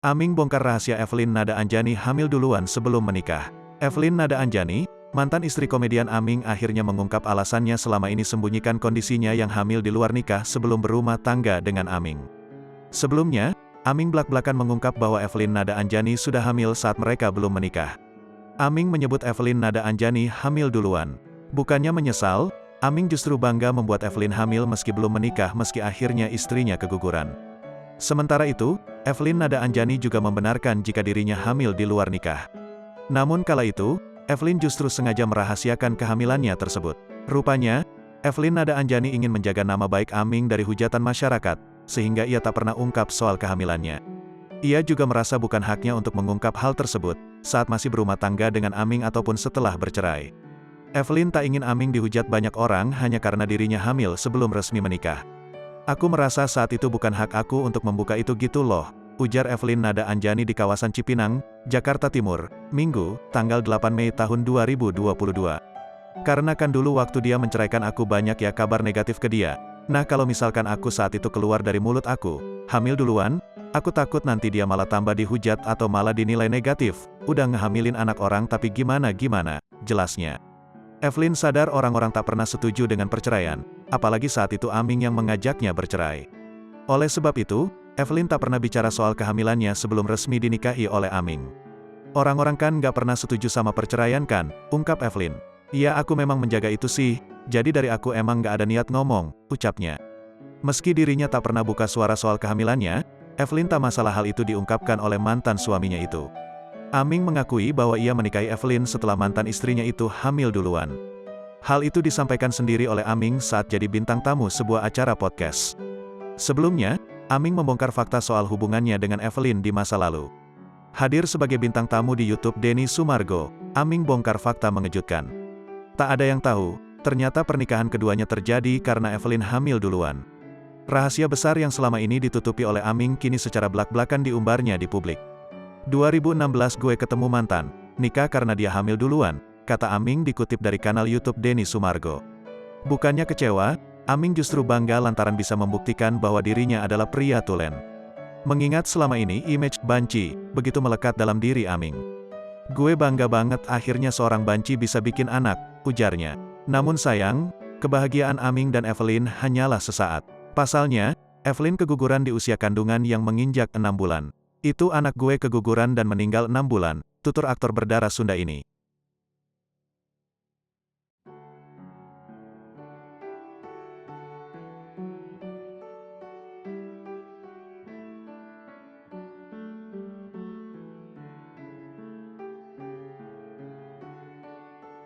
Aming bongkar rahasia Evelyn Nada Anjani hamil duluan sebelum menikah. Evelyn Nada Anjani, mantan istri komedian Aming akhirnya mengungkap alasannya selama ini sembunyikan kondisinya yang hamil di luar nikah sebelum berumah tangga dengan Aming. Sebelumnya, Aming blak-blakan mengungkap bahwa Evelyn Nada Anjani sudah hamil saat mereka belum menikah. Aming menyebut Evelyn Nada Anjani hamil duluan. Bukannya menyesal, Aming justru bangga membuat Evelyn hamil meski belum menikah meski akhirnya istrinya keguguran. Sementara itu, Evelyn Nada Anjani juga membenarkan jika dirinya hamil di luar nikah. Namun kala itu, Evelyn justru sengaja merahasiakan kehamilannya tersebut. Rupanya, Evelyn Nada Anjani ingin menjaga nama baik Aming dari hujatan masyarakat, sehingga ia tak pernah ungkap soal kehamilannya. Ia juga merasa bukan haknya untuk mengungkap hal tersebut, saat masih berumah tangga dengan Aming ataupun setelah bercerai. Evelyn tak ingin Aming dihujat banyak orang hanya karena dirinya hamil sebelum resmi menikah. "Aku merasa saat itu bukan hak aku untuk membuka itu gitu loh," ujar Evelyn Nada Anjani di kawasan Cipinang, Jakarta Timur, Minggu, tanggal 8 Mei tahun 2022. "Karena kan dulu waktu dia menceraikan aku banyak ya kabar negatif ke dia. Nah kalau misalkan aku saat itu keluar dari mulut aku, hamil duluan, aku takut nanti dia malah tambah dihujat atau malah dinilai negatif, udah ngehamilin anak orang tapi gimana-gimana," jelasnya. Evelyn sadar orang-orang tak pernah setuju dengan perceraian, apalagi saat itu Aming yang mengajaknya bercerai. Oleh sebab itu, Evelyn tak pernah bicara soal kehamilannya sebelum resmi dinikahi oleh Aming. "Orang-orang kan gak pernah setuju sama perceraian kan," ungkap Evelyn. "Iya aku memang menjaga itu sih, jadi dari aku emang gak ada niat ngomong," ucapnya. Meski dirinya tak pernah buka suara soal kehamilannya, Evelyn tak masalah hal itu diungkapkan oleh mantan suaminya itu. Aming mengakui bahwa ia menikahi Evelyn setelah mantan istrinya itu hamil duluan. Hal itu disampaikan sendiri oleh Aming saat jadi bintang tamu sebuah acara podcast. Sebelumnya, Aming membongkar fakta soal hubungannya dengan Evelyn di masa lalu. Hadir sebagai bintang tamu di YouTube Denny Sumargo, Aming bongkar fakta mengejutkan. Tak ada yang tahu, ternyata pernikahan keduanya terjadi karena Evelyn hamil duluan. Rahasia besar yang selama ini ditutupi oleh Aming kini secara blak-blakan diumbarnya di publik. 2016 gue ketemu mantan, nikah karena dia hamil duluan, kata Aming dikutip dari kanal YouTube Denny Sumargo. Bukannya kecewa, Aming justru bangga lantaran bisa membuktikan bahwa dirinya adalah pria tulen. Mengingat selama ini image banci begitu melekat dalam diri Aming. "Gue bangga banget akhirnya seorang banci bisa bikin anak," ujarnya. Namun sayang, kebahagiaan Aming dan Evelyn hanyalah sesaat. Pasalnya, Evelyn keguguran di usia kandungan yang menginjak 6 bulan. "Itu anak gue keguguran dan meninggal 6 bulan, tutur aktor berdarah Sunda ini.